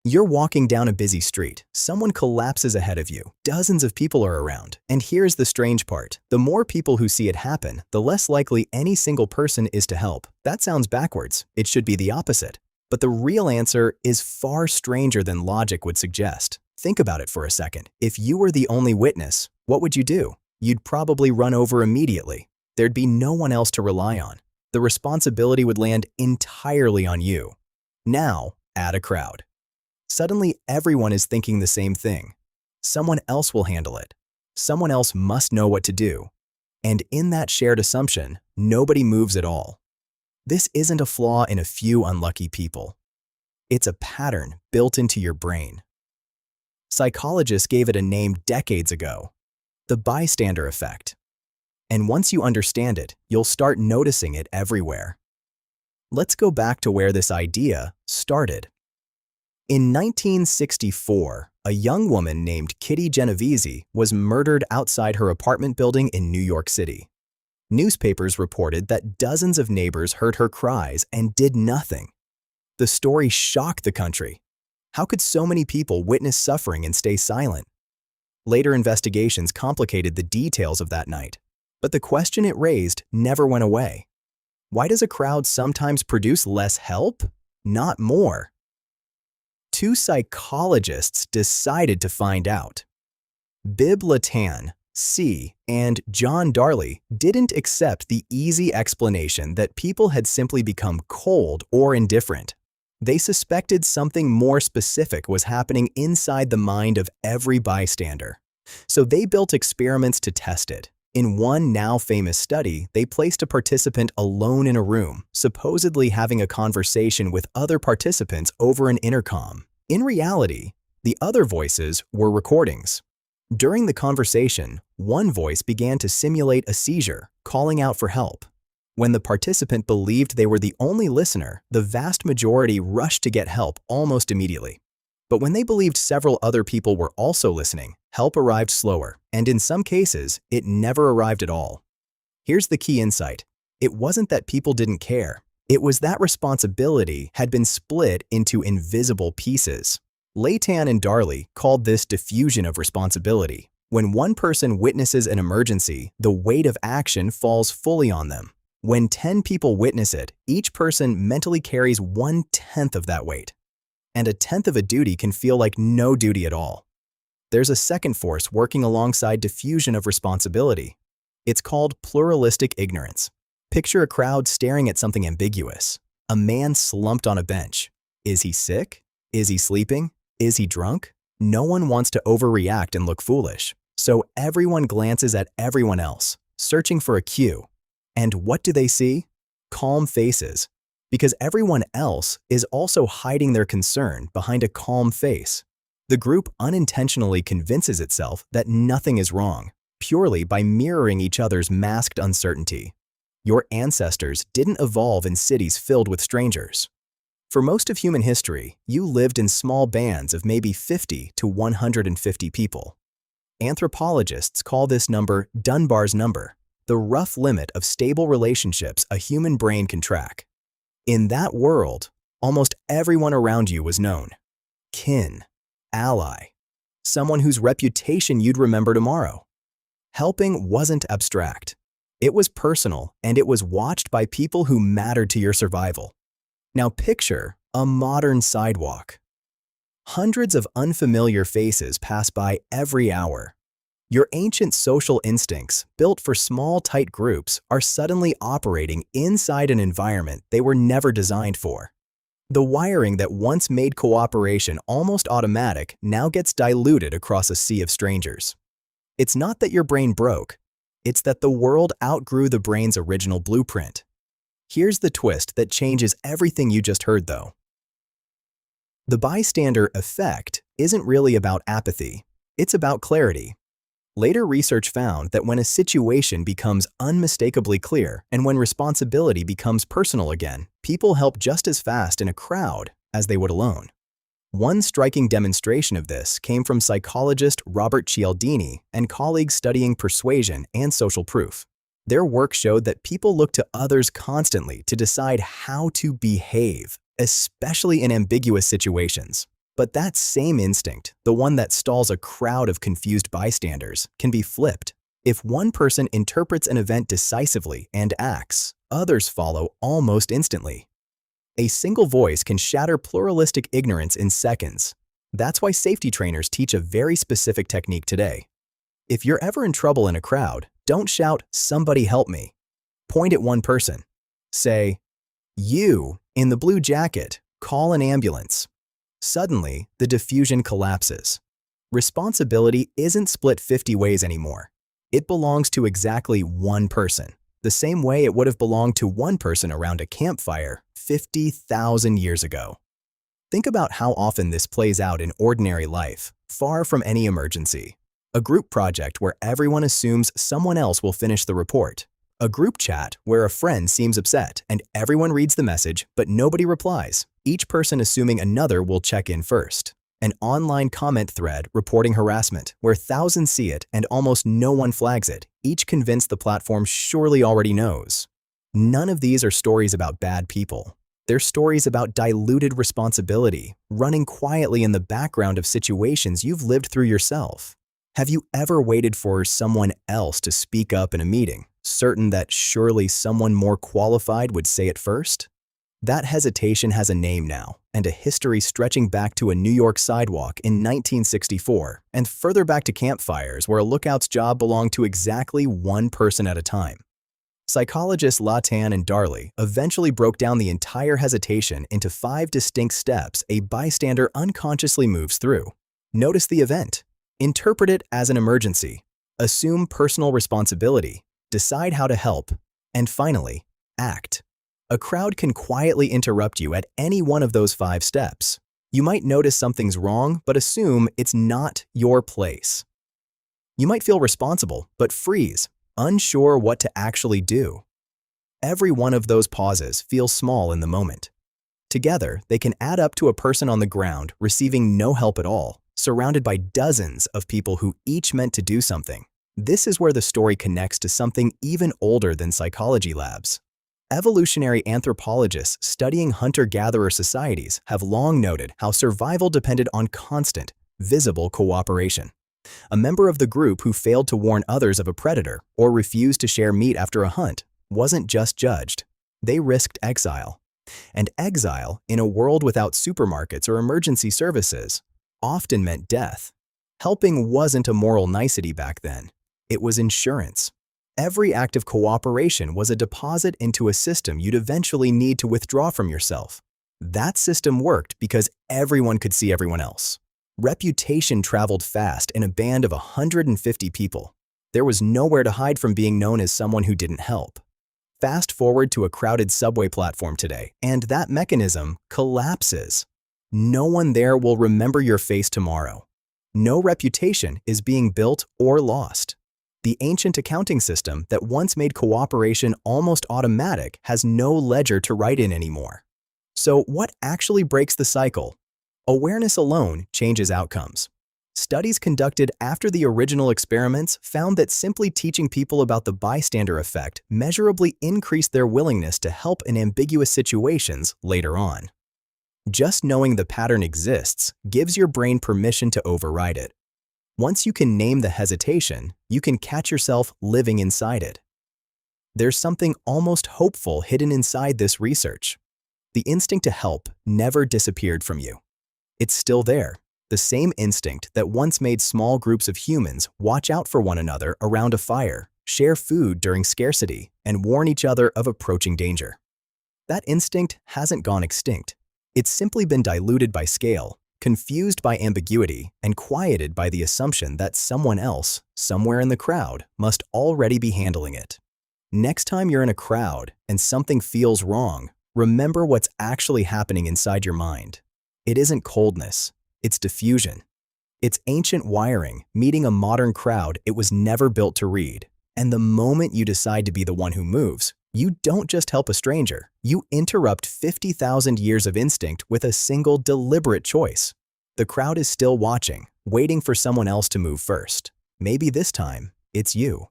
You're walking down a busy street. Someone collapses ahead of you. Dozens of people are around. And here's the strange part. The more people who see it happen, the less likely any single person is to help. That sounds backwards. It should be the opposite. But the real answer is far stranger than logic would suggest. Think about it for a second. If you were the only witness, what would you do? You'd probably run over immediately. There'd be no one else to rely on. The responsibility would land entirely on you. Now, add a crowd. Suddenly, everyone is thinking the same thing. Someone else will handle it. Someone else must know what to do. And in that shared assumption, nobody moves at all. This isn't a flaw in a few unlucky people. It's a pattern built into your brain. Psychologists gave it a name decades ago, the bystander effect. And once you understand it, you'll start noticing it everywhere. Let's go back to where this idea started. In 1964, a young woman named Kitty Genovese was murdered outside her apartment building in New York City. Newspapers reported that dozens of neighbors heard her cries and did nothing. The story shocked the country. How could so many people witness suffering and stay silent? Later investigations complicated the details of that night, but the question it raised never went away. Why does a crowd sometimes produce less help, not more? Two psychologists decided to find out. Bib Latan, C., and John Darley didn't accept the easy explanation that people had simply become cold or indifferent. They suspected something more specific was happening inside the mind of every bystander. So they built experiments to test it. In one now famous study, they placed a participant alone in a room, supposedly having a conversation with other participants over an intercom. In reality, the other voices were recordings. During the conversation, one voice began to simulate a seizure, calling out for help. When the participant believed they were the only listener, the vast majority rushed to get help almost immediately. But when they believed several other people were also listening, help arrived slower, and in some cases, it never arrived at all. Here's the key insight. It wasn't that people didn't care. It was that responsibility had been split into invisible pieces. Latan and Darley called this diffusion of responsibility. When one person witnesses an emergency, the weight of action falls fully on them. When 10 people witness it, each person mentally carries 1/10 of that weight. And 1/10 of a duty can feel like no duty at all. There's a second force working alongside diffusion of responsibility. It's called pluralistic ignorance. Picture a crowd staring at something ambiguous. A man slumped on a bench. Is he sick? Is he sleeping? Is he drunk? No one wants to overreact and look foolish. So everyone glances at everyone else, searching for a cue. And what do they see? Calm faces. Because everyone else is also hiding their concern behind a calm face. The group unintentionally convinces itself that nothing is wrong, purely by mirroring each other's masked uncertainty. Your ancestors didn't evolve in cities filled with strangers. For most of human history, you lived in small bands of maybe 50 to 150 people. Anthropologists call this number Dunbar's number, the rough limit of stable relationships a human brain can track. In that world, almost everyone around you was known. Kin, ally, someone whose reputation you'd remember tomorrow. Helping wasn't abstract. It was personal, and it was watched by people who mattered to your survival. Now picture a modern sidewalk. Hundreds of unfamiliar faces pass by every hour. Your ancient social instincts, built for small, tight groups, are suddenly operating inside an environment they were never designed for. The wiring that once made cooperation almost automatic now gets diluted across a sea of strangers. It's not that your brain broke. It's that the world outgrew the brain's original blueprint. Here's the twist that changes everything you just heard, though. The bystander effect isn't really about apathy. It's about clarity. Later research found that when a situation becomes unmistakably clear and when responsibility becomes personal again, people help just as fast in a crowd as they would alone. One striking demonstration of this came from psychologist Robert Cialdini and colleagues studying persuasion and social proof. Their work showed that people look to others constantly to decide how to behave, especially in ambiguous situations. But that same instinct, the one that stalls a crowd of confused bystanders, can be flipped. If one person interprets an event decisively and acts, others follow almost instantly. A single voice can shatter pluralistic ignorance in seconds. That's why safety trainers teach a very specific technique today. If you're ever in trouble in a crowd, don't shout, "Somebody help me." Point at one person. Say, "You, in the blue jacket, call an ambulance." Suddenly, the diffusion collapses. Responsibility isn't split 50 ways anymore. It belongs to exactly one person, the same way it would have belonged to one person around a campfire 50,000 years ago. Think about how often this plays out in ordinary life, far from any emergency. A group project where everyone assumes someone else will finish the report. A group chat where a friend seems upset and everyone reads the message but nobody replies, each person assuming another will check in first. An online comment thread reporting harassment where thousands see it and almost no one flags it, each convinced the platform surely already knows. None of these are stories about bad people. They're stories about diluted responsibility, running quietly in the background of situations you've lived through yourself. Have you ever waited for someone else to speak up in a meeting, certain that surely someone more qualified would say it first? That hesitation has a name now, and a history stretching back to a New York sidewalk in 1964, and further back to campfires where a lookout's job belonged to exactly one person at a time. Psychologists Latan and Darley eventually broke down the entire hesitation into 5 distinct steps a bystander unconsciously moves through. Notice the event. Interpret it as an emergency. Assume personal responsibility. Decide how to help. And finally, act. A crowd can quietly interrupt you at any one of those 5 steps. You might notice something's wrong, but assume it's not your place. You might feel responsible, but freeze, unsure what to actually do. Every one of those pauses feels small in the moment. Together, they can add up to a person on the ground receiving no help at all, surrounded by dozens of people who each meant to do something. This is where the story connects to something even older than psychology labs. Evolutionary anthropologists studying hunter-gatherer societies have long noted how survival depended on constant, visible cooperation. A member of the group who failed to warn others of a predator or refused to share meat after a hunt wasn't just judged. They risked exile. And exile, in a world without supermarkets or emergency services, often meant death. Helping wasn't a moral nicety back then. It was insurance. Every act of cooperation was a deposit into a system you'd eventually need to withdraw from yourself. That system worked because everyone could see everyone else. Reputation traveled fast in a band of 150 people. There was nowhere to hide from being known as someone who didn't help. Fast forward to a crowded subway platform today, and that mechanism collapses. No one there will remember your face tomorrow. No reputation is being built or lost. The ancient accounting system that once made cooperation almost automatic has no ledger to write in anymore. So what actually breaks the cycle? Awareness alone changes outcomes. Studies conducted after the original experiments found that simply teaching people about the bystander effect measurably increased their willingness to help in ambiguous situations later on. Just knowing the pattern exists gives your brain permission to override it. Once you can name the hesitation, you can catch yourself living inside it. There's something almost hopeful hidden inside this research. The instinct to help never disappeared from you. It's still there, the same instinct that once made small groups of humans watch out for one another around a fire, share food during scarcity, and warn each other of approaching danger. That instinct hasn't gone extinct. It's simply been diluted by scale, confused by ambiguity, and quieted by the assumption that someone else, somewhere in the crowd, must already be handling it. Next time you're in a crowd and something feels wrong, remember what's actually happening inside your mind. It isn't coldness, it's diffusion. It's ancient wiring meeting a modern crowd it was never built to read. And the moment you decide to be the one who moves, you don't just help a stranger, you interrupt 50,000 years of instinct with a single deliberate choice. The crowd is still watching, waiting for someone else to move first. Maybe this time, it's you.